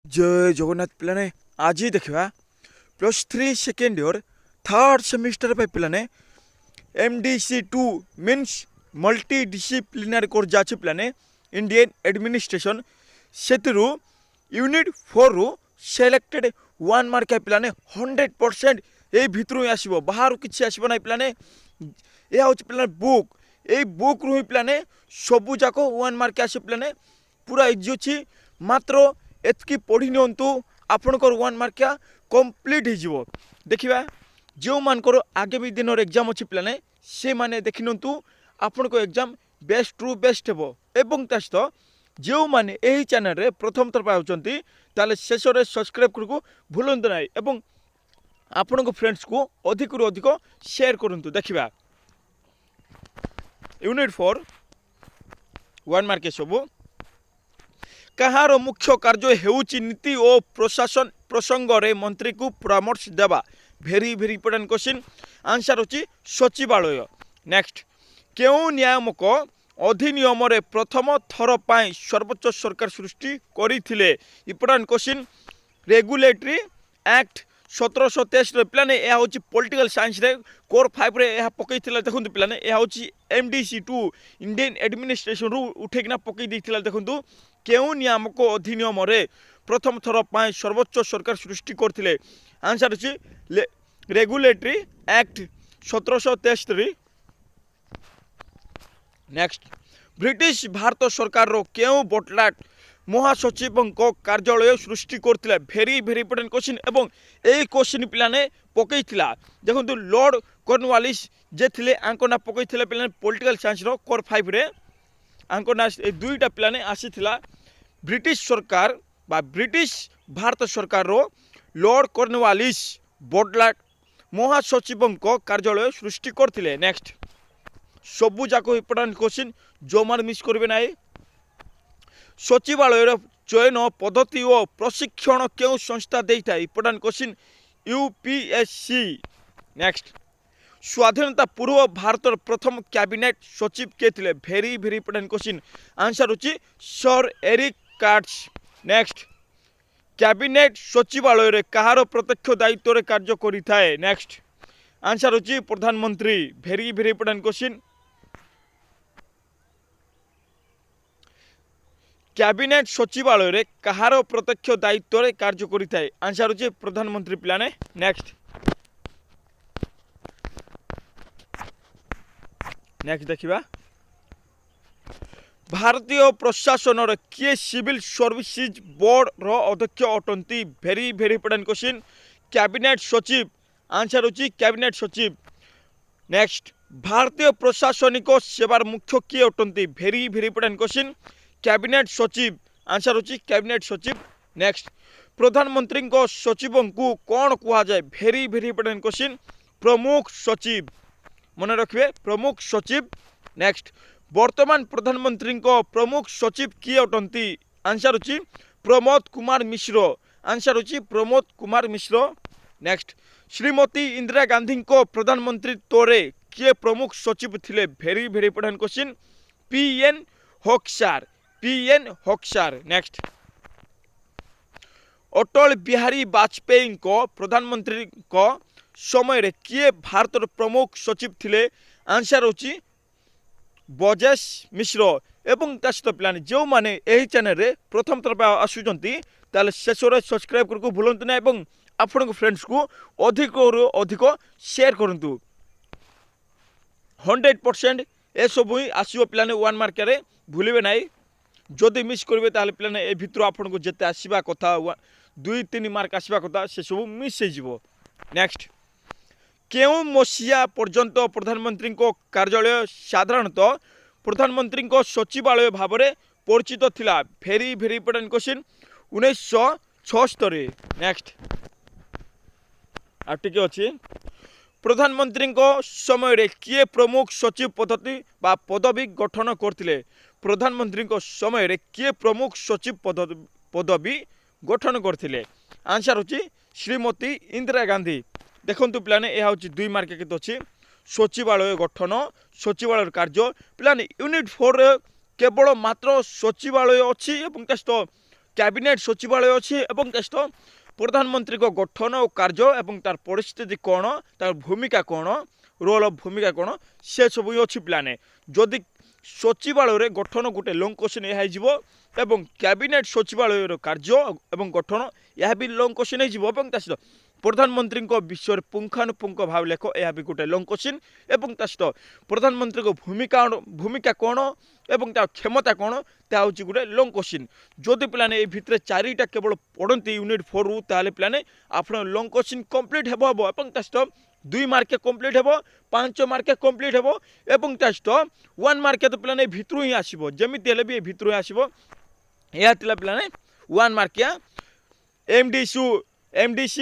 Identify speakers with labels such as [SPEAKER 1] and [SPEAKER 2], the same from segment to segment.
[SPEAKER 1] जय जगन्नाथ पिलाने आज ही देखा +3 सेकेंड इयर थर्ड सेमिस्टर पे पिलाने MDC2 means multi disciplinary course जा पिलाने इंडियन एडमिनिस्ट्रेशन से यूनिट 4 रु सिलेक्टेड 1 मार्क पिलाने 100% ये भितर ही आसो बाहर किसी आसो ना पिलाने यह हूँ पिलाने बुक ये बुक रु ही पिलाने सबू जाक 1 मार्क आस पिलाने पूरा इजी अच्छी मात्र एतकी पढ़ी नियंतु आपणकर 1 मार्किया कंप्लीट हो देखा जो मानकर आगामी दिन एग्जाम अच्छी पिलाने से माने देखि नियंतु आपण को एग्जाम बेस्ट रु बेस्ट हेबो एवं ता सहित जो माने एही चैनल रे प्रथम थर पाउचंती ताले शेष रे सब्सक्राइब करको भूलंतु नाही एवं आपण को फ्रेंड्स को अधिक रु अधिक शेयर करंतु देखिबा यूनिट 4 1 मार्क सबू कहार मुख्य कार्य हेउची नीति और प्रशासन प्रसंग रे मंत्री को परामर्श देवा भेरी भेरी इंपोर्टेंट क्वेश्चन आंसर होची सचिवालय। नेक्स्ट केउ नियामक अधिनियम रे प्रथम थर पाई सर्वोच्च सरकार सृष्टि करिथिले इंपोर्टेंट क्वेश्चन रेगुलेटरी एक्ट 1723 पिलाने यह हूँ पॉलिटिकल साइंस रे कोर 5 रे यह पकई देखु पिलाने यह हूँ MDC2 इंडियन एडमिनिस्ट्रेशन रु उठेकिना पकई देइथिला देखु केउ नियामक अधिनियम रे प्रथम थर पाई सर्वोच्च सरकार सृष्टि करथिले आंसर अछि regulatory act 1723। Next British Bharat सरकार रो केउ बटलाट महासचिव कार्यालय सृष्टि करथिला भेरी भेरी इंपोर्टेंट क्वेश्चन एवं ए क्वेश्चन पिलाने पकई देखो लॉर्ड कॉर्नवालिस जे थिले आंको ना पकई पिलाने पॉलिटिकल साइंस रो कोर 5 रे आंको ना ए दुईटा पिलाने आसीथिला ब्रिटिश सरकार बा ब्रिटिश भारत सरकार रो लॉर्ड कॉर्नवालिस बटलाट महासचिव कार्यालय सृष्टि करथिले। नेक्स्ट सबू जाक इंपोर्टेंट क्वेश्चन जो मान मिस करबे नाही सचिवालय चयन पद्धति और प्रशिक्षण क्यों संस्था देता है इंपोर्टेंट क्वेश्चन UPSC। नेक्स्ट स्वाधीनता पूर्व भारत प्रथम कैबिनेट सचिव के थे very very important question answer होची सर एरिक कार्ड्स। नेक्स्ट कैबिनेट सचिवालय रे कहार प्रत्यक्ष दायित्व रे कार्य करि थाए नेक्स्ट आंसर होची प्रधानमंत्री भेरी भेरी इंपोर्टेंट क्वेश्चन कैबिनेट सचिवालय रे कहार प्रत्यक्ष दायित्व रे कार्य करि थाए आंसर होची प्रधानमंत्री पिलाने। नेक्स्ट नेक्स्ट देखिबा भारतीय प्रशासन रे किए सिविल सर्विसेज बोर्ड रो अध्यक्ष अटंती भेरी भेरी इंपोर्टेंट क्वेश्चन कैबिनेट सचिव आंसर होची कैबिनेट सचिव। नेक्स्ट भारतीय प्रशासनिक सेवार मुख्य किए अटंती भेरी भेरी इंपोर्टेंट क्वेश्चन कैबिनेट सचिव आंसर होची कैबिनेट सचिव। नेक्स्ट प्रधानमंत्री सचिव को कौन कहा जाए भेरी भेरी इंपोर्टेंट क्वेश्चन प्रमुख सचिव मन रखिए प्रमुख सचिव। नेक्स्ट वर्तमान प्रधानमंत्री प्रमुख सचिव किए अटंती आंसर होची प्रमोद कुमार मिश्र आंसर होची प्रमोद कुमार मिश्र। नेक्स्ट श्रीमती इंदिरा गांधी को प्रधानमंत्री रे किए प्रमुख सचिव थिले भेरी very important question PN होक्सार। Next Atal Bihari Vajpayee को प्रधानमंत्री को समय रे किए भारत प्रमुख सचिव थिले आंसर होची बजेश मिश्र एवं तासहित पिलाने जो माने एही चैनल रे प्रथम थर आसुचंती ताले शेष रे सब्सक्राइब करको भूलंतु ना एवं आपन फ्रेंड्स को अधिक अधिक शेयर करंतु 100% ए सब ही आसीबो पिलाने 1 मार्क रे भूलिबे नाही जदि मिस करबे ताले पिलाने ए भितर आपन को जेते आसीबा कथा 2-3 मार्क आसीबा कथा से सब मिस हे जिवो। नेक्स्ट केउ मसिया पर्यंत प्रधानमंत्री को कार्यालय साधारणतः प्रधानमंत्री को सचिवालय भाव में परिचित थिला भेरी भेरी इंपोर्टेंट क्वेश्चन 1976। नेक्स्ट आटिके अछि प्रधानमंत्री को समय रे किए प्रमुख सचिव पद्धति बा पदवी गठन करथिले प्रधानमंत्री को समय रे किए प्रमुख सचिव पदवी गठन करथिले आंसर होची श्रीमती इंदिरा गांधी। देखंतु पिलाने यह हूँ 2 मार्क के अच्छी सचिवालय गठन सचिवालय कार्य पिलाने यूनिट 4 केवल मात्र सचिवालय अच्छी କ୍ୟାବିନେଟ୍ ସଚିବାଳୟ ଅଛି ଏବଂ ତା ସହିତ ପ୍ରଧାନମନ୍ତ୍ରୀଙ୍କ ଗଠନ ଓ କାର୍ଯ୍ୟ ଏବଂ ତାର ପରିସ୍ଥିତି କ'ଣ, ତାର ଭୂମିକା କ'ଣ, ରୋଲ୍ ଅଫ୍ ଭୂମିକା କ'ଣ, ସେସବୁ ଅଛି ପିଲାମାନେ। ଯଦି ସଚିବାଳୟରେ ଗଠନ ଗୋଟେ ଲଙ୍ଗ୍ କୋଶ୍ଚିନ୍ ଏହା ହେଇଯିବ ଏବଂ କ୍ୟାବିନେଟ୍ ସଚିବାଳୟର କାର୍ଯ୍ୟ ଏବଂ ଗଠନ ଏହା ବି ଲଙ୍ଗ୍ କୋଶ୍ଚିନ୍ ହେଇଯିବ ଏବଂ ତା ସହିତ ପ୍ରଧାନମନ୍ତ୍ରୀଙ୍କ ବିଷୟରେ ପୁଙ୍ଖାନୁପୁଙ୍ଖ ଭାବ ଲେଖ ଏହା ବି ଗୋଟେ ଲଙ୍ଗ୍ କୋଶ୍ଚିନ୍ ଏବଂ ତା ସହିତ ପ୍ରଧାନମନ୍ତ୍ରୀଙ୍କ ଭୂମିକା କ'ଣ ଏବଂ ତା କ୍ଷମତା କ'ଣ ତାହା ହେଉଛି ଗୋଟେ ଲଙ୍ଗ୍ କୋଶ୍ଚିନ୍। ଯଦି ପିଲାମାନେ ଏଇ ଭିତରେ ଚାରିଟା କେବଳ ପଢ଼ନ୍ତି ୟୁନିଟ୍ 4ରୁ ତାହେଲେ ପିଲାମାନେ ଆପଣ ଲଙ୍ଗ୍ କୋଶ୍ଚିନ୍ କମ୍ପ୍ଲିଟ୍ ହେବ ଏବଂ ତା ସହିତ 2 ମାର୍କେ କମ୍ପ୍ଲିଟ୍ ହେବ, 5 ମାର୍କେ କମ୍ପ୍ଲିଟ୍ ହେବ ଏବଂ ତା ସହିତ 1 ମାର୍କେ ତ ପିଲାମାନେ ଏ ଭିତରୁ ହିଁ ଆସିବ, ଯେମିତି ହେଲେ ବି ଏ ଭିତରୁ ହିଁ ଆସିବ। ଏହା ଥିଲା ପିଲାମାନେ 1 ମାର୍କିଆ MDC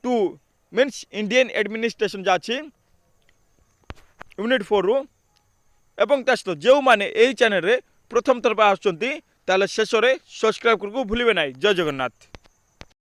[SPEAKER 1] 2 ମିନ୍ସ ଇଣ୍ଡିଆନ୍ ଆଡମିନିଷ୍ଟ୍ରେସନ୍ ଯାହା ଅଛି ୟୁନିଟ୍ 4ରୁ ଏବଂ ତା ସହିତ ଯେଉଁମାନେ ଏହି ଚ୍ୟାନେଲ୍ରେ ପ୍ରଥମ ଥର ପାଇଁ ଆସୁଛନ୍ତି ତାହେଲେ ଶେଷରେ ସବସ୍କ୍ରାଇବ୍ କରିବାକୁ ଭୁଲିବେ ନାହିଁ। ଜୟ ଜଗନ୍ନାଥ।